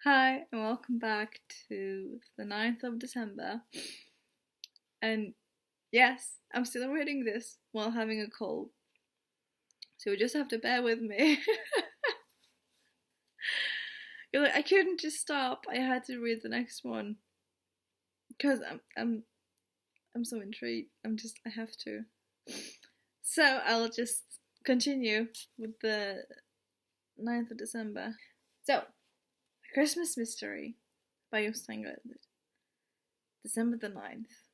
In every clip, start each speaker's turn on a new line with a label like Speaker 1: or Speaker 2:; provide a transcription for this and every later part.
Speaker 1: Hi, and welcome back to the 9th of December. And yes, I'm still reading this while having a cold, so you just have to bear with me. I couldn't just stop. I had to read the next one because I'm so intrigued. I have to. So I'll just continue with the 9th of December. So, A Christmas Mystery by Jostein Gaarder. December the 9th.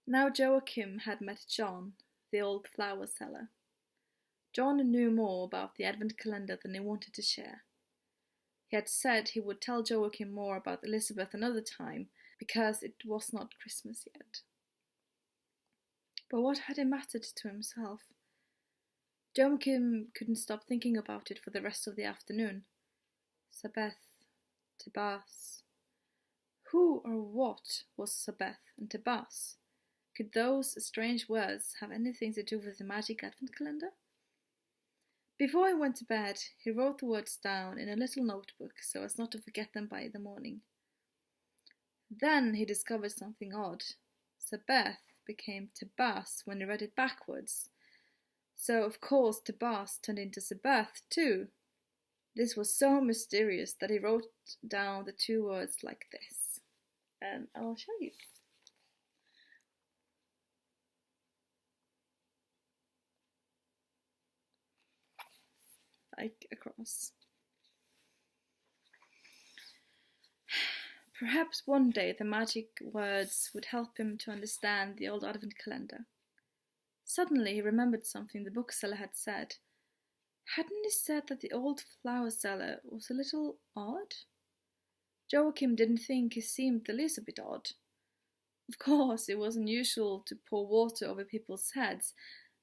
Speaker 1: Now Joachim had met John, the old flower seller. John knew more about the Advent calendar than he wanted to share. He had said he would tell Joachim more about Elizabeth another time, because it was not Christmas yet. But what had it mattered to himself? Joachim couldn't stop thinking about it for the rest of the afternoon. Sabbath, Tebas. Who or what was Sabbath and Tebas? Could those strange words have anything to do with the magic Advent calendar? Before he went to bed, he wrote the words down in a little notebook so as not to forget them by the morning. Then he discovered something odd. Sabbath became Tebas when he read it backwards. So, of course, Tebas turned into Sabbath too. This was so mysterious that he wrote down the two words like this. And I'll show you. Like across. Perhaps one day the magic words would help him to understand the old Advent calendar. Suddenly he remembered something the bookseller had said. Hadn't he said that the old flower seller was a little odd? Joachim didn't think he seemed the least a bit odd. Of course, it was unusual to pour water over people's heads,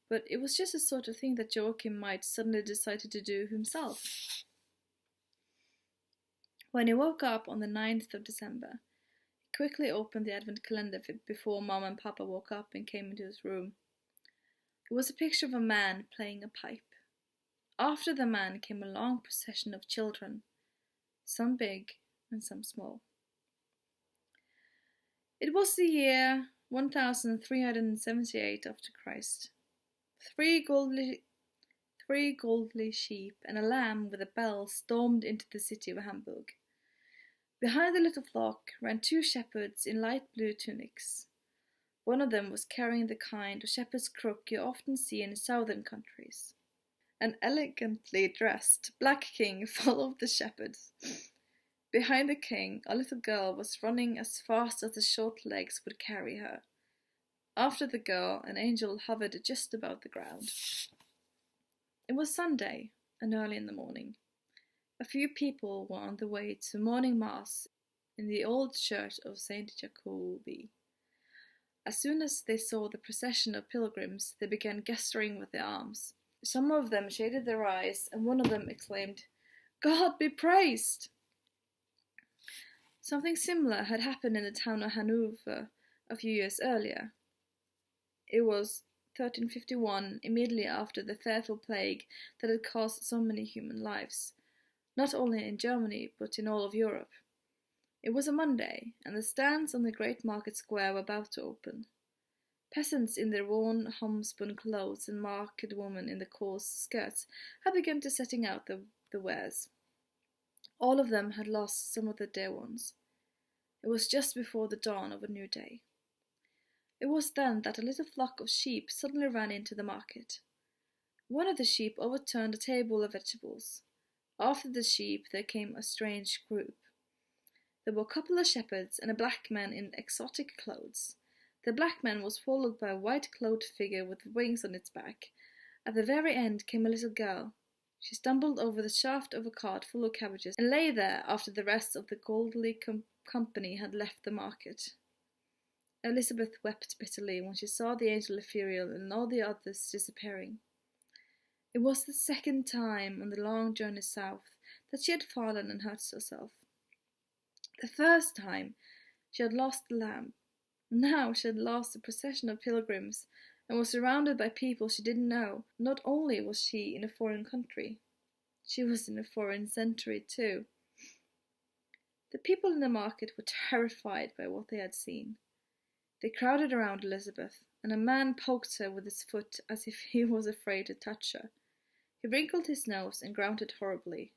Speaker 1: but it was just the sort of thing that Joachim might suddenly decide to do himself. When he woke up on the 9th of December, he quickly opened the Advent calendar before Mom and Papa woke up and came into his room. It was a picture of a man playing a pipe. After the man came a long procession of children, some big and some small. It was the year 1378 after Christ. Three goldly sheep and a lamb with a bell stormed into the city of Hamburg. Behind the little flock ran two shepherds in light blue tunics. One of them was carrying the kind of shepherd's crook you often see in southern countries. An elegantly dressed black king followed the shepherds. Behind the king, a little girl was running as fast as the short legs would carry her. After the girl, an angel hovered just above the ground. It was Sunday, and early in the morning. A few people were on the way to morning mass in the old church of St. Jacobi. As soon as they saw the procession of pilgrims, they began gesturing with their arms. Some of them shaded their eyes, and one of them exclaimed, "God be praised!" Something similar had happened in the town of Hanover a few years earlier. It was 1351, immediately after the fearful plague that had cost so many human lives, not only in Germany but in all of Europe. It was a Monday, and the stands on the great market square were about to open. Peasants in their worn homespun clothes and market women in the coarse skirts had begun to setting out the wares. All of them had lost some of their dear ones. It was just before the dawn of a new day. It was then that a little flock of sheep suddenly ran into the market. One of the sheep overturned a table of vegetables. After the sheep there came a strange group. There were a couple of shepherds and a black man in exotic clothes. The black man was followed by a white-clothed figure with wings on its back. At the very end came a little girl. She stumbled over the shaft of a cart full of cabbages and lay there after the rest of the goldly company had left the market. Elizabeth wept bitterly when she saw the angel ethereal and all the others disappearing. It was the second time on the long journey south that she had fallen and hurt herself. The first time she had lost the lamb. Now she had lost the procession of pilgrims and was surrounded by people she didn't know. Not only was she in a foreign country, She was in a foreign century too. The people in the market were terrified by what they had seen. They crowded around Elizabeth, and a man poked her with his foot as if he was afraid to touch her. He wrinkled his nose and grunted horribly.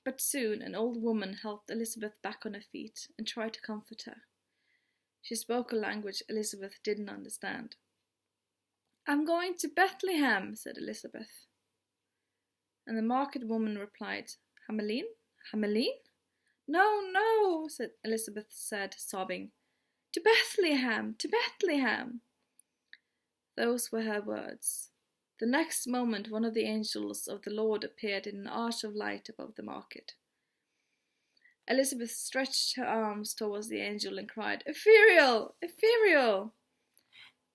Speaker 1: But soon an old woman helped Elizabeth back on her feet and tried to comfort her. She spoke a language Elizabeth didn't understand. "I'm going to Bethlehem," said Elizabeth. And the market woman replied, "Hamelin? Hamelin?" "No, no," Elizabeth said, sobbing. "To Bethlehem! To Bethlehem!" Those were her words. The next moment one of the angels of the Lord appeared in an arch of light above the market. Elizabeth stretched her arms towards the angel and cried, "Epheriel! Epheriel!"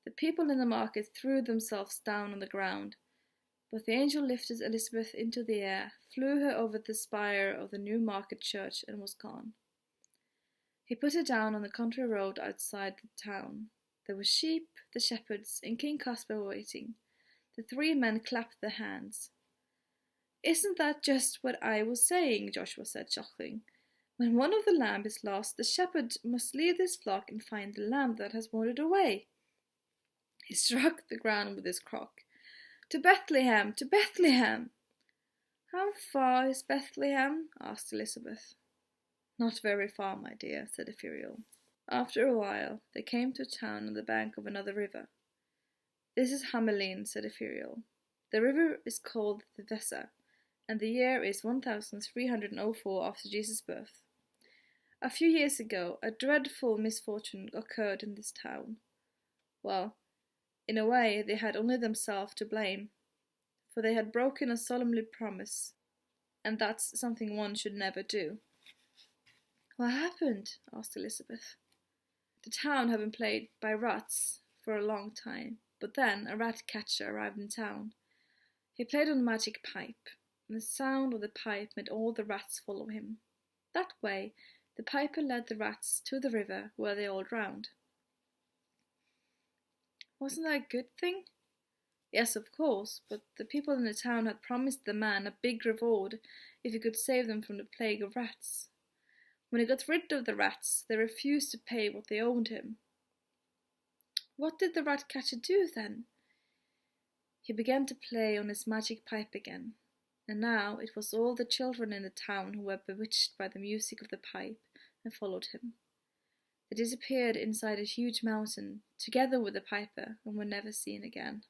Speaker 1: The people in the market threw themselves down on the ground, but the angel lifted Elizabeth into the air, flew her over the spire of the new market church, and was gone. He put her down on the country road outside the town. There were sheep, the shepherds, and King Caspar waiting. The three men clapped their hands. "Isn't that just what I was saying?" Joshua said, chuckling. "When one of the lambs is lost, the shepherd must leave his flock and find the lamb that has wandered away." He struck the ground with his crock. "To Bethlehem! To Bethlehem!" "How far is Bethlehem?" asked Elizabeth. "Not very far, my dear," said Epheriel. After a while, they came to a town on the bank of another river. "This is Hamelin," said Epheriel. "The river is called the Weser, and the year is 1304 after Jesus' birth. A few years ago, a dreadful misfortune occurred in this town. Well, in a way, they had only themselves to blame, for they had broken a solemn promise, and that's something one should never do." "What happened?" asked Elizabeth. The town had been plagued by rats for a long time, but then a rat catcher arrived in town. He played on a magic pipe, and the sound of the pipe made all the rats follow him. That way, the piper led the rats to the river, where they all drowned. "Wasn't that a good thing?" "Yes, of course, but the people in the town had promised the man a big reward if he could save them from the plague of rats. When he got rid of the rats, they refused to pay what they owed him." "What did the rat catcher do then?" "He began to play on his magic pipe again, and now it was all the children in the town who were bewitched by the music of the pipe and followed him. They disappeared inside a huge mountain, together with the piper, and were never seen again."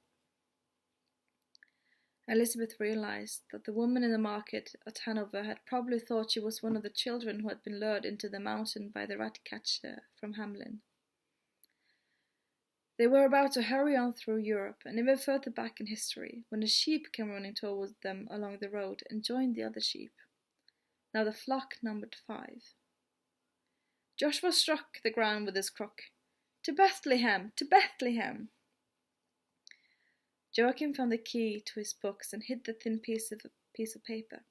Speaker 1: Elizabeth realized that the woman in the market at Hanover had probably thought she was one of the children who had been lured into the mountain by the rat catcher from Hamelin. They were about to hurry on through Europe and even further back in history when a sheep came running towards them along the road and joined the other sheep. Now the flock numbered 5. Joshua struck the ground with his crook. "To Bethlehem! To Bethlehem!" Joachim found the key to his books and hid the thin piece of paper.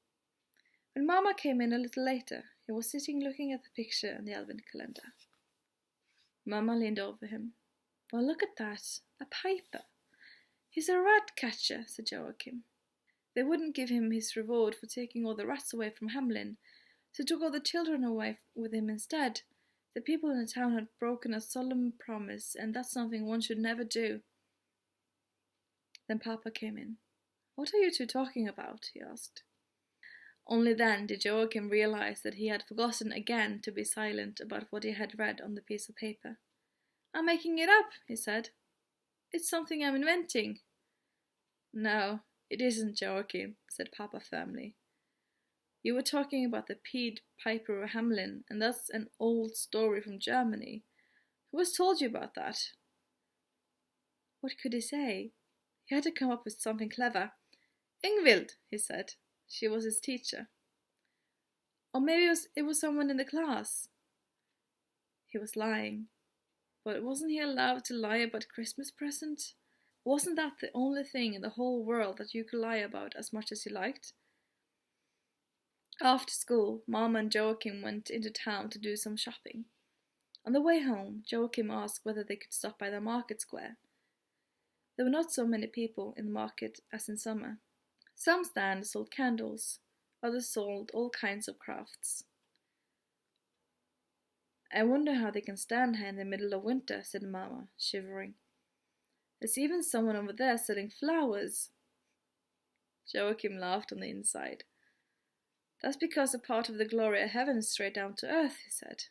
Speaker 1: When Mamma came in a little later, he was sitting looking at the picture in the advent calendar. Mamma leaned over him. "Well, look at that, a piper." "He's a rat catcher," said Joachim. They wouldn't give him his reward for taking all the rats away from Hamelin, so took all the children away with him instead. The people in the town had broken a solemn promise, and that's something one should never do. Then Papa came in. "What are you two talking about?" he asked. Only then did Joachim realize that he had forgotten again to be silent about what he had read on the piece of paper. "I'm making it up," he said. "It's something I'm inventing." "No, it isn't, Joachim," said Papa firmly. "You were talking about the Pied Piper of Hamelin, and that's an old story from Germany. Who has told you about that?" What could he say? He had to come up with something clever. "Ingvild," he said. She was his teacher. Or maybe it was someone in the class. He was lying. But wasn't he allowed to lie about Christmas present? Wasn't that the only thing in the whole world that you could lie about as much as you liked? After school, Mama and Joachim went into town to do some shopping. On the way home, Joachim asked whether they could stop by the market square. There were not so many people in the market as in summer. Some stands sold candles, others sold all kinds of crafts. I wonder how they can stand here in the middle of winter, said Mamma, shivering. There's even someone over there selling flowers. Joachim laughed on the inside. That's because a part of the glory of heaven is straight down to earth, he said.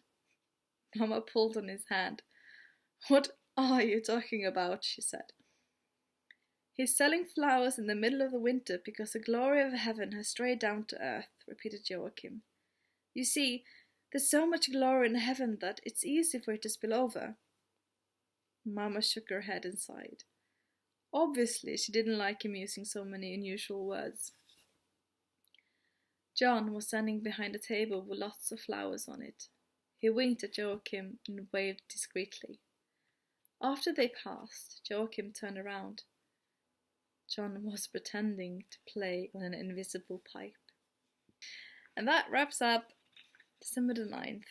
Speaker 1: Mamma pulled on his hand. What are you talking about? She said. He's selling flowers in the middle of the winter because the glory of heaven has strayed down to earth, repeated Joachim. You see, there's so much glory in heaven that it's easy for it to spill over. Mamma shook her head and sighed. Obviously, she didn't like him using so many unusual words. John was standing behind a table with lots of flowers on it. He winked at Joachim and waved discreetly. After they passed, Joachim turned around. John was pretending to play on an invisible pipe. And that wraps up December the 9th.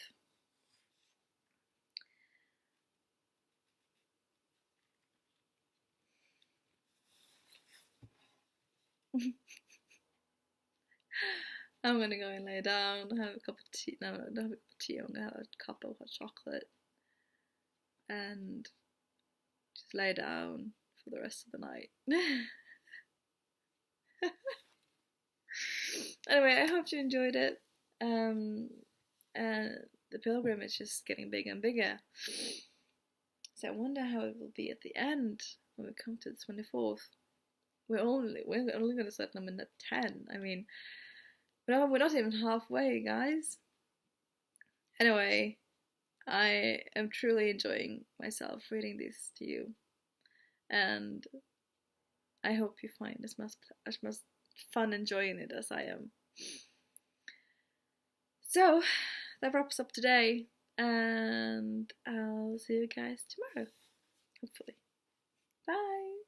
Speaker 1: I'm gonna go and lay down, have a cup of tea. No, don't have a cup of tea. I'm gonna have a cup of hot chocolate and just lay down for the rest of the night. Anyway, I hope you enjoyed it. The pilgrimage is getting bigger and bigger. So I wonder how it will be at the end when we come to the 24th. We're only going to start them in at 10. I mean, we're not even halfway, guys. Anyway, I am truly enjoying myself reading this to you, and I hope you find as much fun enjoying it as I am. So that wraps up today, and I'll see you guys tomorrow, hopefully. Bye!